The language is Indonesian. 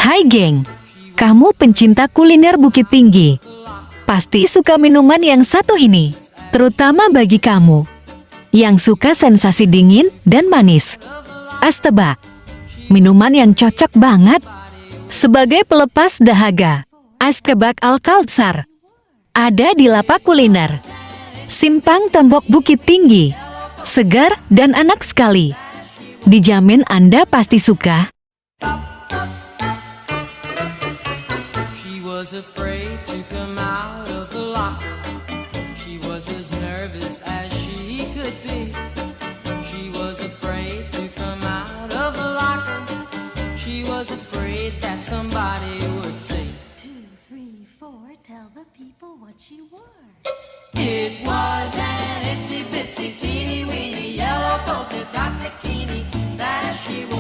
Hai geng, kamu pencinta kuliner Bukit Tinggi. Pasti suka minuman yang satu ini, terutama bagi kamu yang suka sensasi dingin dan manis. Asteba, minuman yang cocok banget sebagai pelepas dahaga. Astebak Al-Kautsar ada di lapak kuliner Simpang Tembok Bukit Tinggi. Segar dan enak sekali. Dijamin Anda pasti suka. She was afraid to come out of the locker. She was as nervous as she could be. She was afraid to come out of the locker. She was afraid that somebody would say, 2, 3, 4, tell the people what she wore. it was an itsy bitsy teeny weeny yellow polka dot bikini that she wore.